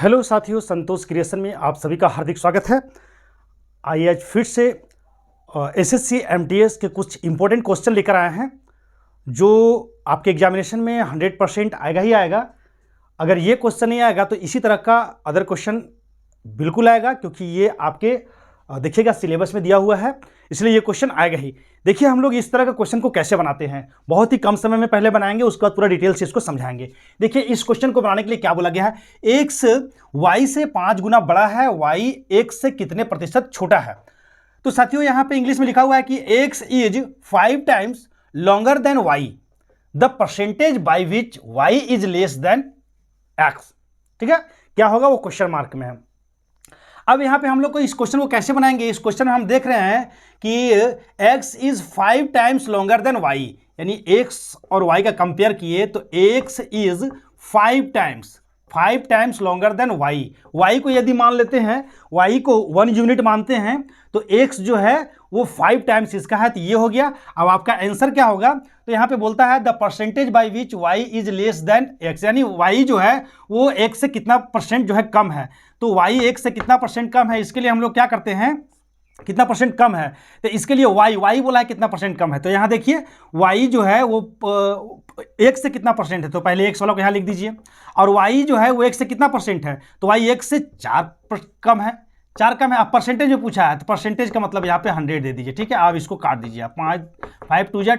Hello साथियों, संतोष creation में आप सभी का हार्दिक स्वागत है। आइए आज फिर से एसएससी एमटीएस के कुछ इंपॉर्टेंट क्वेश्चन लेकर आए हैं जो आपके एग्जामिनेशन में 100% आएगा ही आएगा। अगर ये क्वेश्चन नहीं आएगा तो इसी तरह का अदर क्वेश्चन बिल्कुल आएगा, क्योंकि ये आपके देखिएगा सिलेबस में दिया हुआ है, इसलिए ये क्वेश्चन आएगा ही। देखिए हम लोग इस तरह का क्वेश्चन को कैसे बनाते हैं, बहुत ही कम समय में पहले बनाएंगे, उसके बाद पूरा डिटेल से इसको समझाएंगे। देखिए इस क्वेश्चन को बनाने के लिए क्या बोला गया है, एक्स वाई से 5 गुना बड़ा है, वाई एक्स से कितने प्रतिशत छोटा है। तो साथियों यहाँ पे इंग्लिश में लिखा हुआ है कि x is 5 times longer than y, the percentage by which y is less than x. ठीक है, क्या होगा वो क्वेश्चन मार्क में है। अब यहाँ पे हम लोग को इस क्वेश्चन को कैसे बनाएंगे, इस क्वेश्चन में हम देख रहे हैं कि x is 5 times longer then y, यानी x और y का कंपेयर किए तो x is 5 times longer then y को यदि मान लेते हैं, y को 1 यूनिट मानते हैं तो x जो है वो 5 टाइम्स इसका है, तो ये हो गया। अब आपका आंसर क्या होगा, तो यहाँ पे बोलता है the percentage by which y is less then x, यानी y जो है वो x से कितना परसेंट जो है कम है। तो y x से कितना परसेंट कम है, इसके लिए हम लोग क्या करते हैं, कितना परसेंट कम है, तो इसके लिए y बोला है कितना परसेंट कम है। तो यहाँ देखिए y जो है वो x से कितना परसेंट है, तो पहले x वाला को यहाँ लिख दीजिए, और y जो है वो x से कितना परसेंट है, तो y x से 4 कम है, 4 कम है। अब परसेंटेज में पूछा है तो परसेंटेज का मतलब यहाँ पे 100 दे दीजिए। ठीक है, आप इसको काट दीजिए, आप 5 2 जा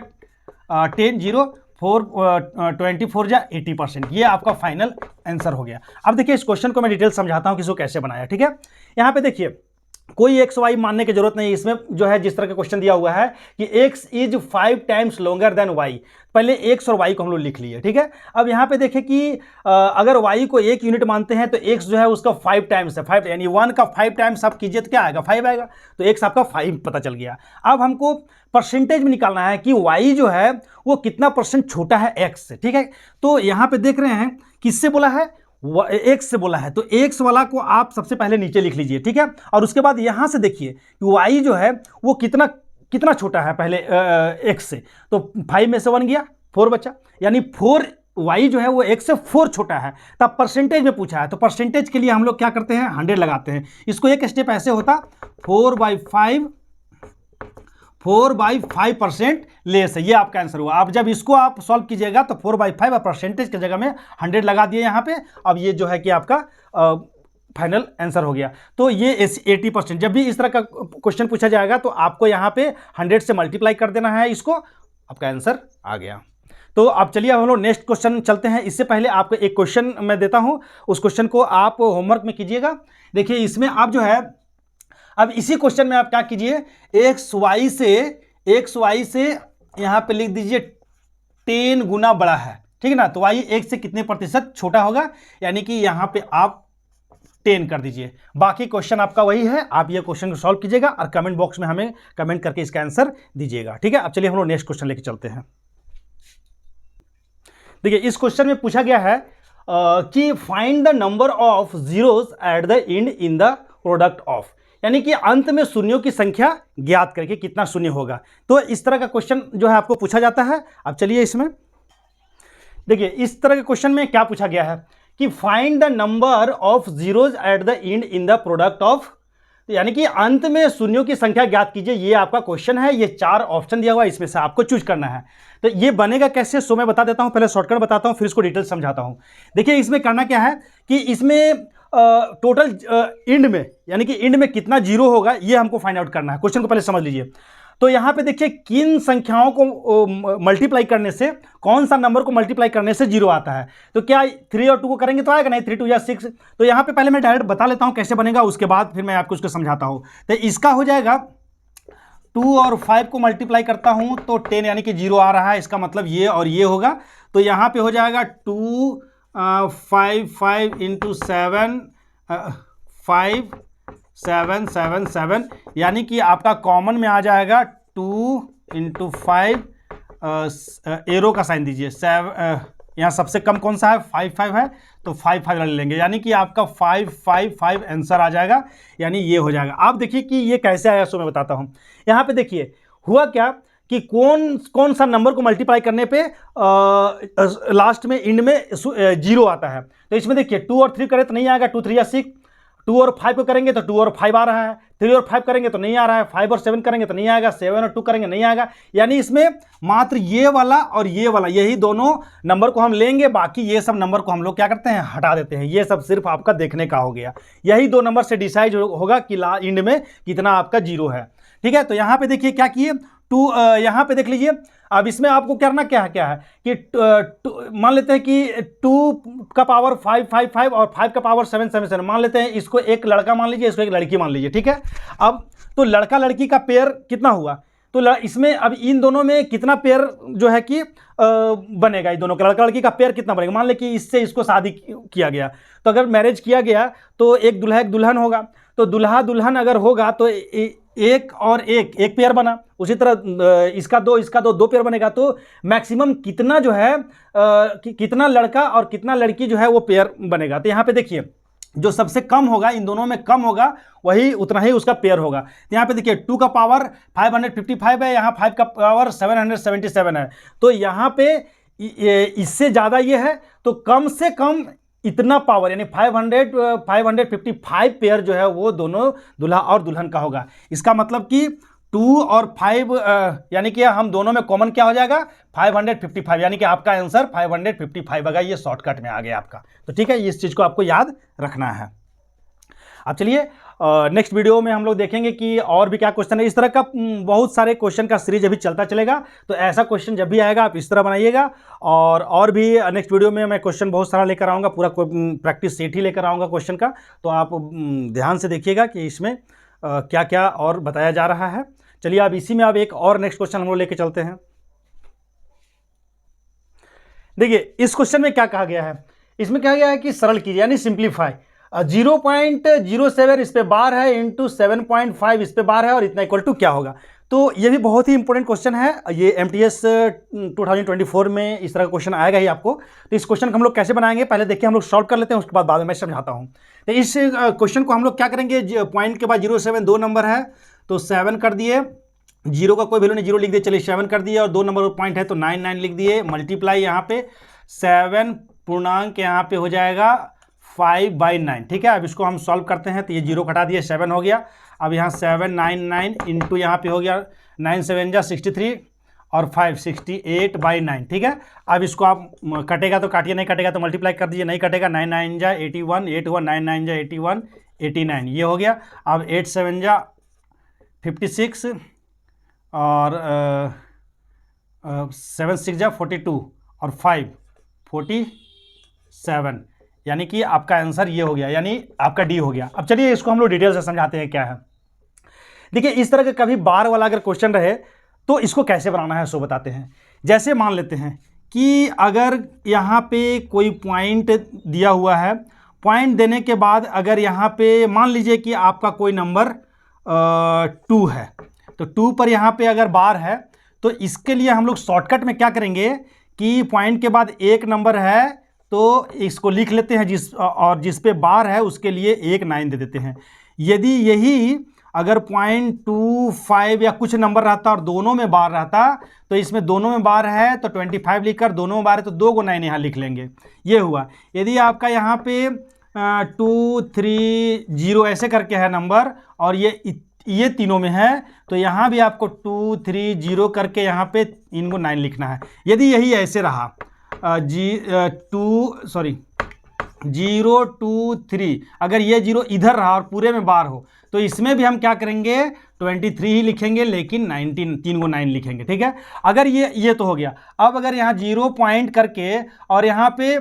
10 0 4 24 जा 80%, ये आपका फाइनल आंसर हो गया। अब देखिए इस क्वेश्चन को मैं डिटेल समझाता हूँ कि इसको कैसे बनाया। ठीक है, यहाँ पे देखिए कोई एक्स वाई मानने की जरूरत नहीं, इसमें जो है जिस तरह का क्वेश्चन दिया हुआ है कि x is 5 times longer than y, पहले एक्स और वाई को हम लोग लिख लिए। ठीक है, अब यहाँ पे देखें कि अगर वाई को 1 यूनिट मानते हैं तो एक्स जो है उसका 5 टाइम्स है, 5 यानी 1 का 5 टाइम्स आप कीजिए तो क्या आएगा, 5 आएगा, तो एक्स आपका 5 पता चल गया। अब हमको परसेंटेज में निकालना है कि वाई जो है वो कितना परसेंट छोटा है एक्स से। ठीक है, तो यहाँ पे देख रहे हैं किससे बोला है, एक्स से बोला है, तो एक्स वाला को आप सबसे पहले नीचे लिख लीजिए। ठीक है, और उसके बाद यहां से देखिए कि वाई जो है वो कितना छोटा है पहले एक्स से, तो 5 में से 1 गया, 4 बचा, यानी 4 वाई जो है वो एक्स से 4 छोटा है। तब परसेंटेज में पूछा है तो परसेंटेज के लिए हम लोग क्या करते हैं, 100 लगाते हैं। इसको एक स्टेप ऐसे होता 4/5% लेस है, ये आपका आंसर हुआ। अब जब इसको आप सॉल्व कीजिएगा तो 4/5 और परसेंटेज की जगह में 100 लगा दिए यहाँ पे। अब ये जो है कि आपका फाइनल आंसर हो गया। तो ये 80%, जब भी इस तरह का क्वेश्चन पूछा जाएगा तो आपको यहाँ पे 100 से मल्टीप्लाई कर देना है, इसको आपका आंसर आ गया। तो अब चलिए हम लोग नेक्स्ट क्वेश्चन चलते हैं। इससे पहले आपको एक क्वेश्चन मैं देता हूँ, उस क्वेश्चन को आप होमवर्क में कीजिएगा। देखिए इसमें आप जो है अब इसी क्वेश्चन में आप क्या कीजिए, एक्स वाई से यहाँ पे लिख दीजिए 10 गुना बड़ा है। ठीक है ना, तो वाई एक्स से कितने प्रतिशत छोटा होगा, यानी कि यहाँ पे आप 10 कर दीजिए। बाकी क्वेश्चन आपका वही है, आप ये क्वेश्चन को सॉल्व कीजिएगा और कमेंट बॉक्स में हमें कमेंट करके इसका आंसर दीजिएगा। ठीक है, अब चलिए हम लोग नेक्स्ट क्वेश्चन लेके चलते हैं। देखिए इस क्वेश्चन में पूछा गया है कि find the number of zeros at the and in the product of, यानी कि अंत में शून्यों की संख्या ज्ञात करके कितना शून्य होगा। तो इस तरह का क्वेश्चन जो है आपको पूछा जाता है। अब चलिए इसमें देखिए इस तरह के क्वेश्चन में क्या पूछा गया है कि find the number of zeros at the and in the product of, यानी कि अंत में शून्यों की संख्या ज्ञात कीजिए, ये आपका क्वेश्चन है। ये 4 ऑप्शन दिया हुआ है, इसमें से आपको चूज करना है। तो ये बनेगा कैसे, सो मैं बता देता हूं, पहले शॉर्टकट बताता हूं फिर इसको डिटेल समझाता हूं। देखिए इसमें करना क्या है कि इसमें टोटल एंड में, यानी कि एंड में कितना जीरो होगा ये हमको फाइंड आउट करना है। क्वेश्चन को पहले समझ लीजिए। तो यहाँ पे देखिए किन संख्याओं को मल्टीप्लाई करने से, कौन सा नंबर को मल्टीप्लाई करने से जीरो आता है। तो क्या 3 और 2 को करेंगे तो आएगा नहीं, 3 2 या 6। तो यहाँ पे पहले मैं डायरेक्ट बता लेता हूँ कैसे बनेगा, उसके बाद फिर मैं आपको उसको समझाता हूँ। तो इसका हो जाएगा 2 और 5 को मल्टीप्लाई करता हूँ तो 10, यानी कि जीरो आ रहा है, इसका मतलब ये और ये होगा। तो यहाँ पे हो जाएगा 2 5 इंटू 7 5 7 7 7, यानी कि आपका कॉमन में आ जाएगा 2 इंटू 5, एरो का साइन दीजिए, 7, यहाँ सबसे कम कौन सा है, 5 है, तो 5 ले लेंगे, यानी कि आपका 5 आंसर आ जाएगा, यानी ये हो जाएगा। आप देखिए कि ये कैसे आया, सो मैं बताता हूँ। यहाँ पे देखिए हुआ क्या कि कौन कौन सा नंबर को मल्टीप्लाई करने पे लास्ट में एंड में जीरो आता है। तो इसमें देखिए 2 और 3 करें तो नहीं आएगा, 2 3 या 6। 2 और 5 को करेंगे तो 2 और 5 आ रहा है, 3 और 5 करेंगे तो नहीं आ रहा है, 5 और 7 करेंगे तो नहीं आएगा, 7 और 2 करेंगे नहीं आएगा। यानी इसमें मात्र ये वाला और ये वाला, यही दोनों नंबर को हम लेंगे, बाकी ये सब नंबर को हम लोग क्या करते हैं, हटा देते हैं। ये सब सिर्फ आपका देखने का हो गया। यही 2 नंबर से डिसाइड होगा कि एंड में कितना आपका जीरो है। ठीक है, तो यहाँ पे देखिए क्या किए, 2 यहाँ पे देख लीजिए। अब इसमें आपको करना क्या है कि मान लेते हैं कि 2 का पावर 5 5 5 और 5 का पावर 7 7 7 मान लेते हैं। इसको एक लड़का मान लीजिए, इसको एक लड़की मान लीजिए। ठीक है, अब तो लड़का लड़की का पेयर कितना हुआ, तो इसमें अब इन दोनों में कितना पेयर जो है कि बनेगा, इन दोनों का लड़का लड़की का पेयर कितना बनेगा। मान ले कि इससे इसको शादी किया गया, तो अगर मैरिज किया गया तो एक दूल्हा एक दुल्हन होगा। तो दूल्हा दुल्हन अगर होगा तो एक और एक पेयर बना। उसी तरह इसका दो पेयर बनेगा। तो मैक्सिमम कितना जो है कितना लड़का और कितना लड़की जो है वो पेयर बनेगा। तो यहाँ पे देखिए जो सबसे कम होगा, इन दोनों में कम होगा, वही उतना ही उसका पेयर होगा। तो यहाँ पे देखिए 2 का पावर 555 है, यहाँ 5 का पावर 777 है। तो यहाँ पे इससे ज़्यादा ये है, तो कम से कम इतना पावर यानी 555 पेयर जो है वो दोनों दूल्हा और दुल्हन का होगा। इसका मतलब कि 2 और 5 यानी कि हम दोनों में कॉमन क्या हो जाएगा, 555, यानी कि आपका आंसर 555 आएगा। ये शॉर्टकट में आ गया आपका। तो ठीक है, इस चीज़ को आपको याद रखना है। अब चलिए नेक्स्ट वीडियो में हम लोग देखेंगे कि और भी क्या क्वेश्चन है। इस तरह का बहुत सारे क्वेश्चन का सीरीज अभी चलता चलेगा। तो ऐसा क्वेश्चन जब भी आएगा आप इस तरह बनाइएगा। और भी नेक्स्ट वीडियो में मैं क्वेश्चन बहुत सारा लेकर आऊँगा, पूरा प्रैक्टिस सेट ही लेकर आऊँगा क्वेश्चन का। तो आप ध्यान से देखिएगा कि इसमें क्या क्या और बताया जा रहा है। चलिए अब इसी में अब एक और नेक्स्ट क्वेश्चन हम लोग लेके चलते हैं। देखिए इस क्वेश्चन में क्या कहा गया है, इसमें कहा गया है कि सरल कीजिए यानी सिंप्लीफाई। 0.07 इस पे बार है इंटू 7.5 इस पे बार है और इतना इक्वल टू क्या होगा। तो ये भी बहुत ही इंपॉर्टेंट क्वेश्चन है। ये MTS 2024 में इस तरह का क्वेश्चन आएगा ही आपको। तो इस क्वेश्चन को हम लोग कैसे बनाएंगे, पहले देखिए हम लोग सॉल्व कर लेते हैं, उसके बाद में मैं समझाता हूँ। तो इस क्वेश्चन को हम लोग क्या करेंगे, पॉइंट के बाद 0.7 2 नंबर है तो 7 कर दिए, 0 का कोई वैल्यू नहीं 0 लिख दिए, चलिए 7 कर दिए, और 2 नंबर पॉइंट है तो 9 9 लिख दिए। मल्टीप्लाई यहाँ पे 7 पूर्णांक यहाँ पे हो जाएगा 5/9। ठीक है, अब इसको हम सॉल्व करते हैं तो ये 0 घटा दिए 7 हो गया। अब यहाँ 799 इंटू यहाँ पे हो गया 9 7 जा 63 और 5 68/9। ठीक है, अब इसको आप कटेगा तो काटिए, नहीं कटेगा तो मल्टीप्लाई कर दीजिए, नहीं कटेगा 9 9 जा 81 8 हुआ, 9 9 जा 81 89 ये हो गया। अब 8 7 जा 56 और 7 6 जा 42 और 5 47, यानी कि आपका आंसर ये हो गया, यानी आपका डी हो गया। अब चलिए इसको हम लोग डिटेल से समझाते हैं क्या है। देखिए इस तरह का कभी बार वाला अगर क्वेश्चन रहे तो इसको कैसे बनाना है सो बताते हैं। जैसे मान लेते हैं कि अगर यहाँ पे कोई पॉइंट दिया हुआ है, पॉइंट देने के बाद अगर यहाँ पे मान लीजिए कि आपका कोई नंबर 2 है, तो 2 पर यहाँ पे अगर बार है तो इसके लिए हम लोग शॉर्टकट में क्या करेंगे कि पॉइंट के बाद एक नंबर है तो इसको लिख लेते हैं, जिस पे बार है उसके लिए 1 9 दे देते हैं। यदि यही अगर 0.25 या कुछ नंबर रहता और दोनों में बार रहता तो इसमें दोनों में बार है तो 25 लिखकर, दोनों में बार है तो 2 को 9 यहाँ लिख लेंगे, ये हुआ। यदि आपका यहाँ पे 2 3 0 ऐसे करके है नंबर और ये तीनों में है तो यहाँ भी आपको 2 3 0 करके यहाँ पे इनको 9 लिखना है। यदि यही ऐसे रहा 0 2 3, अगर ये 0 इधर रहा और पूरे में बार हो तो इसमें भी हम क्या करेंगे 23 ही लिखेंगे, लेकिन 19 3 को 9 लिखेंगे। ठीक है, अगर ये तो हो गया। अब अगर यहाँ 0 पॉइंट करके और यहाँ पे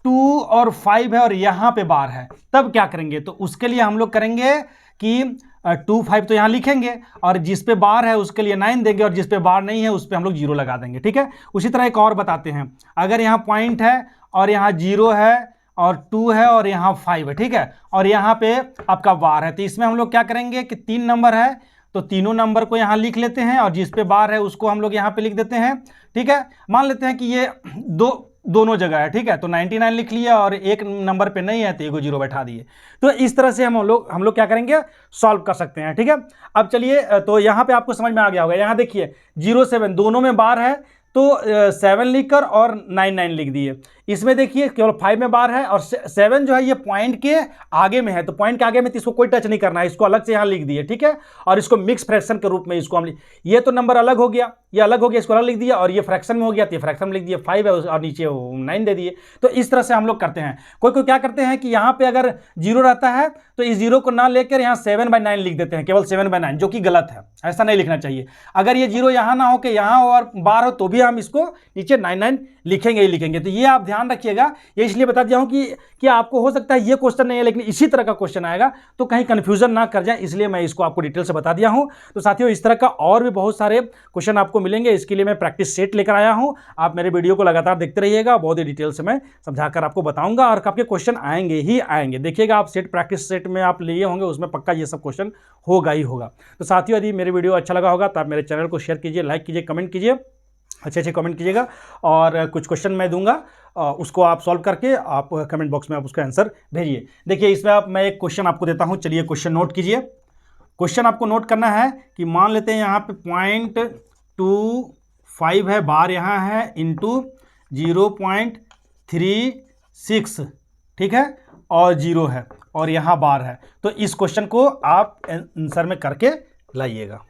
2 और 5 है और यहाँ पे बार है तब क्या करेंगे, तो उसके लिए हम लोग करेंगे कि 2 5 तो यहाँ लिखेंगे और जिस पे बार है उसके लिए 9 देंगे और जिस पे बार नहीं है उस पे हम लोग 0 लगा देंगे। ठीक है, उसी तरह एक और बताते हैं, अगर यहाँ पॉइंट है और यहाँ 0 है और 2 है और यहाँ 5 है, ठीक है, और यहाँ पे आपका बार है, तो इसमें हम लोग क्या करेंगे कि 3 नंबर है तो तीनों नंबर को यहाँ लिख लेते हैं और जिस पे बार है उसको हम लोग यहाँ पे लिख देते हैं। ठीक है, मान लेते हैं कि ये दोनों जगह है, ठीक है। तो 99 लिख लिया और एक नंबर पे नहीं है तो एगो जीरो बैठा दिए। तो इस तरह से हम लोग क्या करेंगे, सॉल्व कर सकते हैं, ठीक है। अब चलिए, तो यहाँ पे आपको समझ में आ गया होगा। यहाँ देखिए 07 दोनों में बार है तो 7 लिखकर और 99 लिख दिए। इसमें देखिए केवल 5 में बार है और 7 जो है ये पॉइंट के आगे में है, तो पॉइंट के आगे में तो इसको कोई टच नहीं करना है, इसको अलग से यहाँ लिख दिए, ठीक है। और इसको मिक्स फ्रैक्शन के रूप में इसको हम ये तो नंबर अलग हो गया, ये अलग हो गया, इसको अलग लिख दिया, और ये फ्रैक्शन में हो गया तो ये फ्रैक्शन में लिख दिया, 5 है और नीचे 9 दे दिए। तो इस तरह से हम लोग करते हैं। कोई कोई क्या करते हैं कि यहाँ पे अगर जीरो रहता है तो इस जीरो को ना लेकर यहाँ 7/9 लिख देते हैं, केवल 7/9, जो कि गलत है, ऐसा नहीं लिखना चाहिए। अगर ये जीरो यहाँ ना हो के यहाँ हो और बार हो तो भी हम इसको नीचे 99 लिखेंगे ही लिखेंगे। तो ये आप ध्यान रखिएगा। ये इसलिए बता दिया हूँ कि आपको हो सकता है ये क्वेश्चन नहीं है लेकिन इसी तरह का क्वेश्चन आएगा, तो कहीं कंफ्यूजन ना कर जाए, इसलिए मैं इसको आपको डिटेल से बता दिया हूँ। तो साथियों, इस तरह का और भी बहुत सारे क्वेश्चन आपको मिलेंगे, इसके लिए मैं प्रैक्टिस सेट लेकर आया हूँ। आप मेरे वीडियो को लगातार देखते रहिएगा, बहुत ही डिटेल से मैं समझाकर आपको बताऊंगा और आपके क्वेश्चन आएंगे ही आएंगे। देखिएगा आप सेट प्रैक्टिस सेट में आप लिए होंगे, उसमें पक्का ये सब क्वेश्चन होगा ही होगा। तो साथियों, यदि मेरे वीडियो अच्छा लगा होगा तो आप मेरे चैनल को शेयर कीजिए, लाइक कीजिए, कमेंट कीजिए, अच्छे कमेंट कीजिएगा। और कुछ क्वेश्चन मैं दूंगा, उसको आप सॉल्व करके आप कमेंट बॉक्स में आप उसका आंसर भेजिए। देखिए इसमें मैं एक क्वेश्चन आपको देता हूं, चलिए क्वेश्चन नोट कीजिए। क्वेश्चन आपको नोट करना है कि मान लेते हैं यहाँ पे 0.25 है, बार यहाँ है, इंटू 0.36, ठीक है, और जीरो है और यहाँ बार है। तो इस क्वेश्चन को आप आंसर में करके लाइएगा।